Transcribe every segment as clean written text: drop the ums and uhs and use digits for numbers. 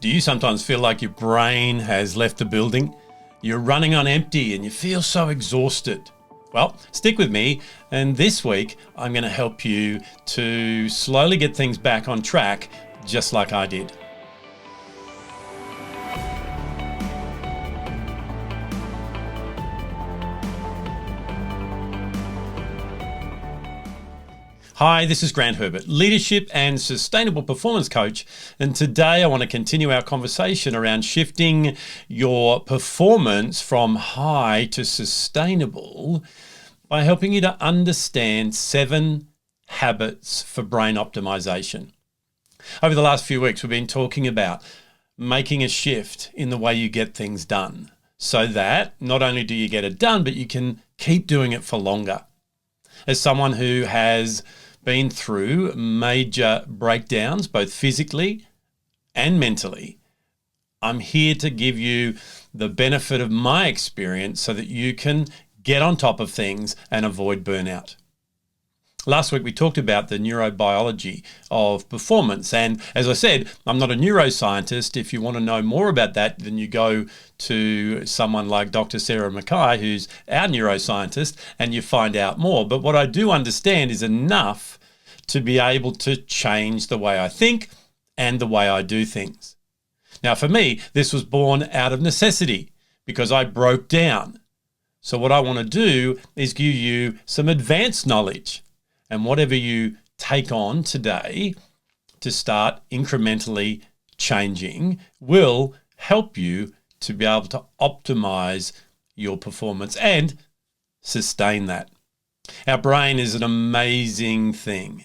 Do you sometimes feel like your brain has left the building? You're running on empty and you feel so exhausted. Well, stick with me, and this week I'm going to help you to slowly get things back on track, just like I did. Hi, this is Grant Herbert, leadership and sustainable performance coach, and today I want to continue our conversation around shifting your performance from high to sustainable by helping you to understand 7 habits for brain optimization. Over the last few weeks, we've been talking about making a shift in the way you get things done so that not only do you get it done, but you can keep doing it for longer. As someone who has been through major breakdowns, both physically and mentally, I'm here to give you the benefit of my experience so that you can get on top of things and avoid burnout. Last week we talked about the neurobiology of performance, and as I said, I'm not a neuroscientist. If you want to know more about that, then you go to someone like Dr. Sarah Mackay, who's our neuroscientist, and you find out more. But what I do understand is enough to be able to change the way I think and the way I do things. Now, for me, this was born out of necessity because I broke down. So what I want to do is give you some advanced knowledge, and whatever you take on today to start incrementally changing will help you to be able to optimize your performance and sustain that. Our brain is an amazing thing,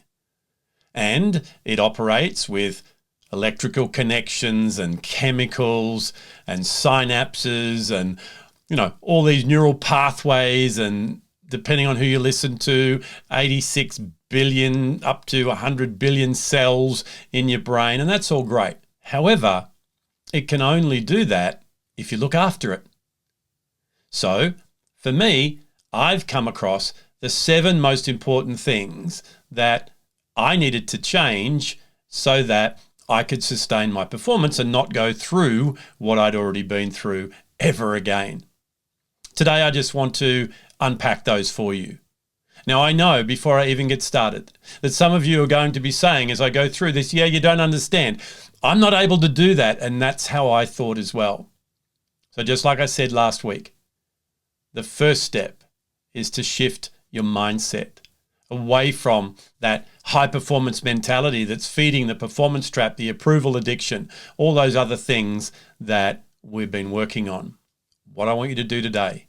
and it operates with electrical connections and chemicals and synapses and all these neural pathways, and depending on who you listen to, 86 billion up to 100 billion cells in your brain, and that's all great. However, it can only do that if you look after it. So, for me, I've come across the 7 most important things that I needed to change so that I could sustain my performance and not go through what I'd already been through ever again. Today, I just want to unpack those for you. Now, I know before I even get started that some of you are going to be saying as I go through this, yeah, you don't understand. I'm not able to do that, and that's how I thought as well. So just like I said last week, the first step is to shift your mindset away from that high performance mentality that's feeding the performance trap, the approval addiction, all those other things that we've been working on. What I want you to do today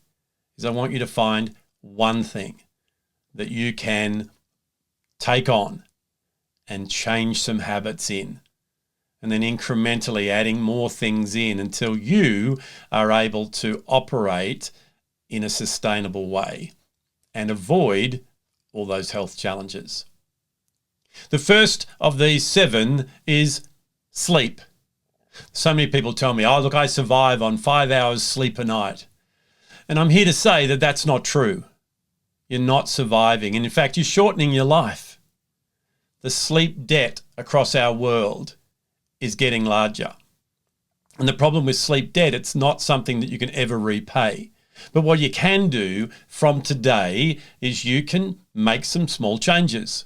is I want you to find one thing that you can take on and change some habits in, and then incrementally adding more things in until you are able to operate in a sustainable way and avoid all those health challenges. The first of these 7 is sleep. So many people tell me, oh, look, I survive on 5 hours sleep a night. And I'm here to say that that's not true. You're not surviving. And in fact, you're shortening your life. The sleep debt across our world is getting larger. And the problem with sleep debt, it's not something that you can ever repay. But what you can do from today is you can make some small changes.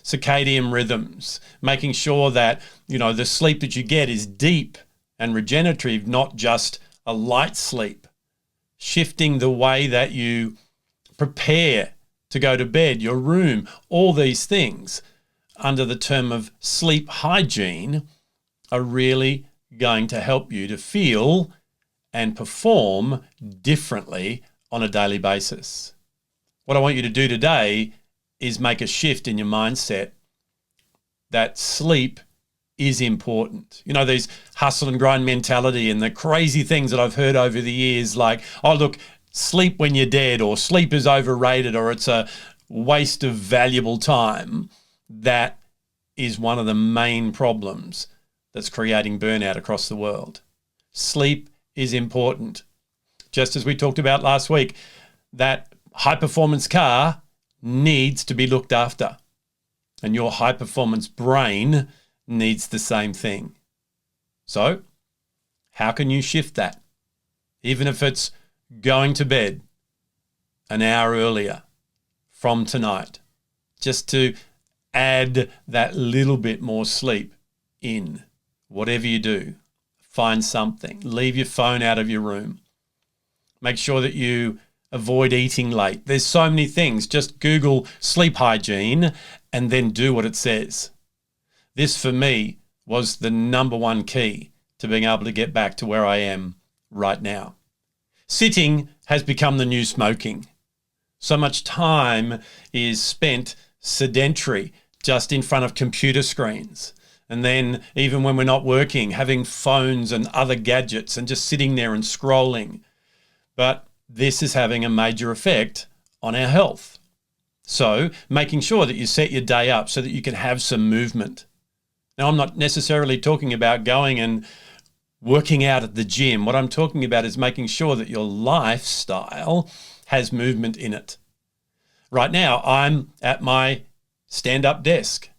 Circadian rhythms, making sure that, the sleep that you get is deep and regenerative, not just a light sleep. Shifting the way that you prepare to go to bed, your room, all these things under the term of sleep hygiene are really going to help you to feel and perform differently on a daily basis. What I want you to do today is make a shift in your mindset that sleep is important. These hustle and grind mentality and the crazy things that I've heard over the years, like, oh, look, sleep when you're dead, or sleep is overrated, or it's a waste of valuable time. That is one of the main problems that's creating burnout across the world. Sleep is important. Just as we talked about last week, that high performance car needs to be looked after, and your high performance brain needs the same thing. So How can you shift that? Even if it's going to bed an hour earlier from tonight, just to add that little bit more sleep in. Whatever you do, find something. Leave your phone out of your room. Make sure that you avoid eating late. There's so many things. Just Google sleep hygiene and then do what it says. This, for me, was the number one key to being able to get back to where I am right now. Sitting has become the new smoking. So much time is spent sedentary, just in front of computer screens. And then even when we're not working, having phones and other gadgets and just sitting there and scrolling. But this is having a major effect on our health. So making sure that you set your day up so that you can have some movement. Now, I'm not necessarily talking about going and working out at the gym. What I'm talking about is making sure that your lifestyle has movement in it. Right now, I'm at my stand-up desk.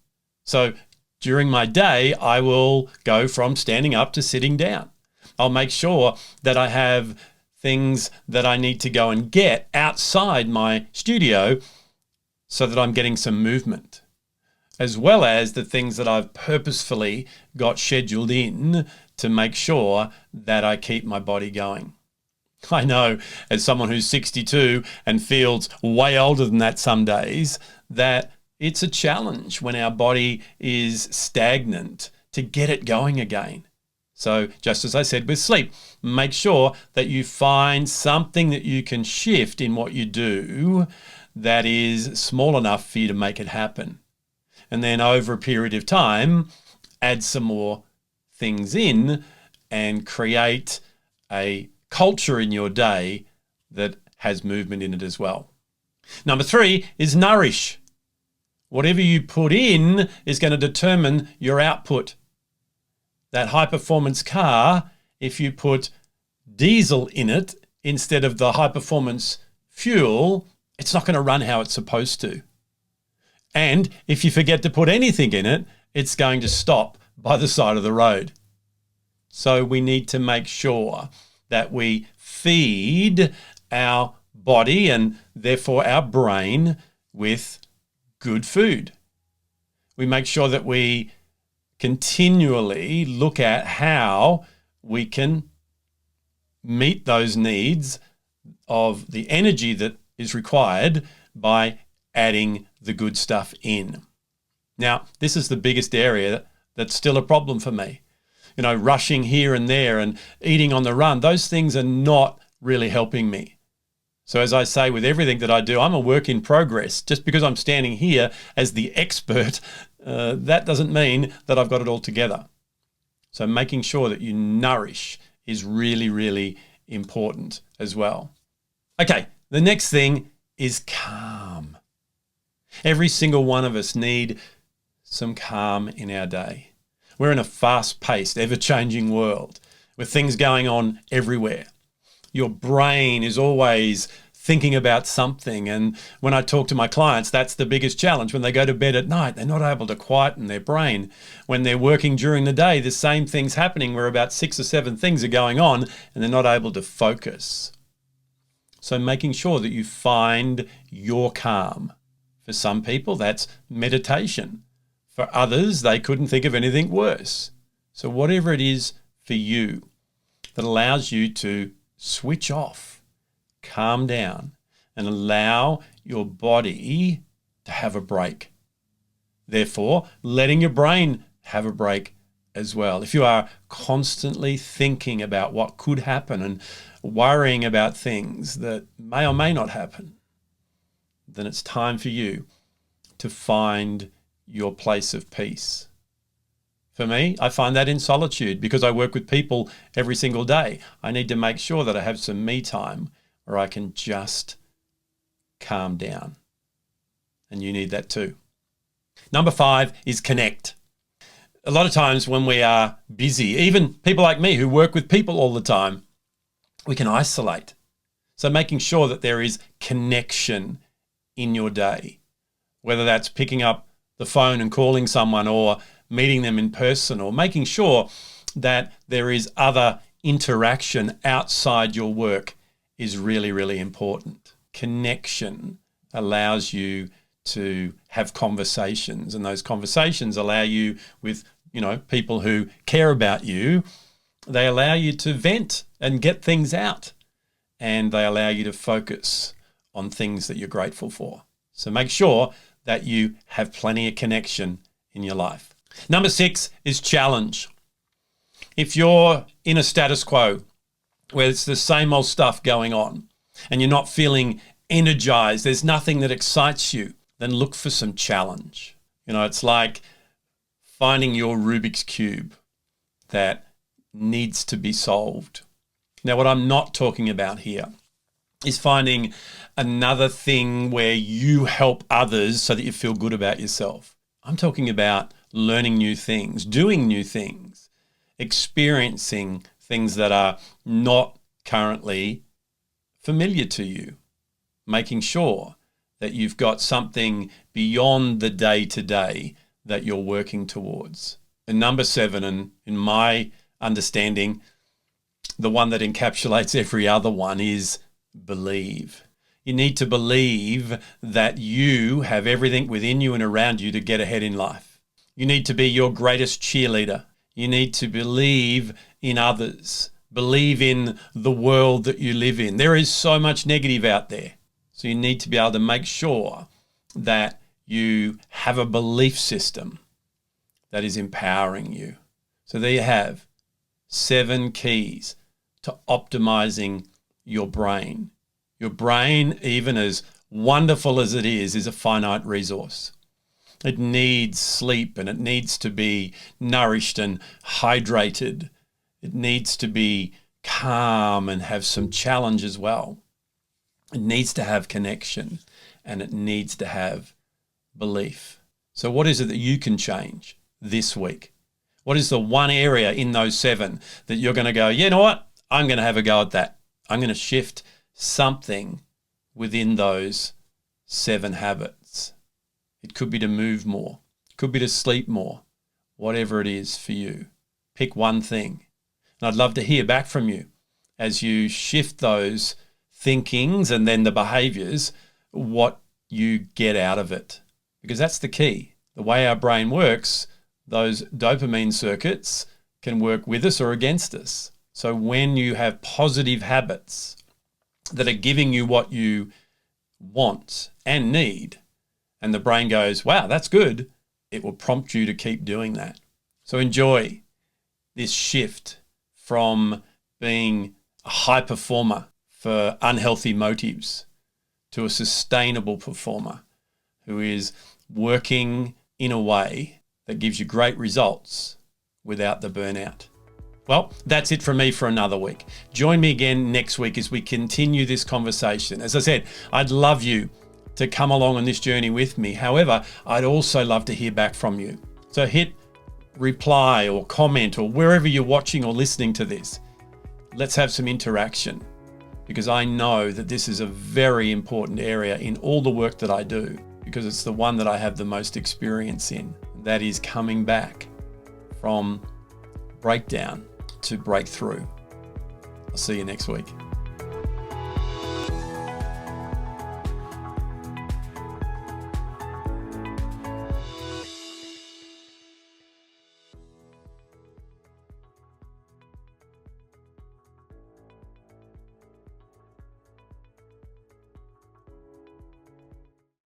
So during my day, I will go from standing up to sitting down. I'll make sure that I have things that I need to go and get outside my studio so that I'm getting some movement, as well as the things that I've purposefully got scheduled in to make sure that I keep my body going. I know, as someone who's 62 and feels way older than that some days, that it's a challenge when our body is stagnant to get it going again. So just as I said with sleep, make sure that you find something that you can shift in what you do that is small enough for you to make it happen. And then over a period of time, add some more things in and create a culture in your day that has movement in it as well. Number 3 is nourish. Whatever you put in is going to determine your output. That high-performance car, if you put diesel in it instead of the high-performance fuel, it's not going to run how it's supposed to. And if you forget to put anything in it, it's going to stop by the side of the road. So we need to make sure that we feed our body and therefore our brain with good food. We make sure that we continually look at how we can meet those needs of the energy that is required by adding the good stuff in. Now, this is the biggest area that's still a problem for me. Rushing here and there and eating on the run, those things are not really helping me. So as I say with everything that I do, I'm a work in progress. Just because I'm standing here as the expert, that doesn't mean that I've got it all together. So making sure that you nourish is really, really important as well. Okay, the next thing is calm. Every single one of us need some calm in our day. We're in a fast-paced, ever-changing world with things going on everywhere. Your brain is always thinking about something. And when I talk to my clients, that's the biggest challenge. When they go to bed at night, they're not able to quieten their brain. When they're working during the day, the same thing's happening where about 6 or 7 things are going on and they're not able to focus. So making sure that you find your calm. For some people, that's meditation. For others, they couldn't think of anything worse. So whatever it is for you that allows you to switch off, calm down, and allow your body to have a break. Therefore, letting your brain have a break as well. If you are constantly thinking about what could happen and worrying about things that may or may not happen, then it's time for you to find your place of peace. For me, I find that in solitude because I work with people every single day. I need to make sure that I have some me time where I can just calm down. And you need that too. Number 5 is connect. A lot of times when we are busy, even people like me who work with people all the time, we can isolate. So making sure that there is connection in your day, whether that's picking up the phone and calling someone or meeting them in person, or making sure that there is other interaction outside your work is really, really important. Connection allows you to have conversations, and those conversations allow you with, people who care about you. They allow you to vent and get things out, and they allow you to focus on things that you're grateful for. So make sure that you have plenty of connection in your life. Number 6 is challenge. If you're in a status quo where it's the same old stuff going on and you're not feeling energized, there's nothing that excites you, then look for some challenge. It's like finding your Rubik's Cube that needs to be solved. Now, what I'm not talking about here is finding another thing where you help others so that you feel good about yourself. I'm talking about learning new things, doing new things, experiencing things that are not currently familiar to you, making sure that you've got something beyond the day-to-day that you're working towards. And number 7, and in my understanding, the one that encapsulates every other one, is believe. You need to believe that you have everything within you and around you to get ahead in life. You need to be your greatest cheerleader. You need to believe in others. Believe in the world that you live in. There is so much negative out there. So you need to be able to make sure that you have a belief system that is empowering you. So there you have 7 keys to optimizing your brain. Your brain, even as wonderful as it is a finite resource. It needs sleep, and it needs to be nourished and hydrated. It needs to be calm and have some challenge as well. It needs to have connection, and it needs to have belief. So what is it that you can change this week? What is the one area in those 7 that you're going to go, you know what? I'm going to have a go at that. I'm going to shift something within those 7 habits. It could be to move more. It could be to sleep more. Whatever it is for you. Pick one thing. And I'd love to hear back from you as you shift those thinkings and then the behaviors, what you get out of it. Because that's the key. The way our brain works, those dopamine circuits can work with us or against us. So when you have positive habits that are giving you what you want and need, and the brain goes, wow, that's good, it will prompt you to keep doing that. So enjoy this shift from being a high performer for unhealthy motives to a sustainable performer who is working in a way that gives you great results without the burnout. Well, that's it from me for another week. Join me again next week as we continue this conversation. As I said, I'd love you to come along on this journey with me. However, I'd also love to hear back from you. So hit reply or comment or wherever you're watching or listening to this. Let's have some interaction, because I know that this is a very important area in all the work that I do, because it's the one that I have the most experience in. That is coming back from breakdown to breakthrough. I'll see you next week.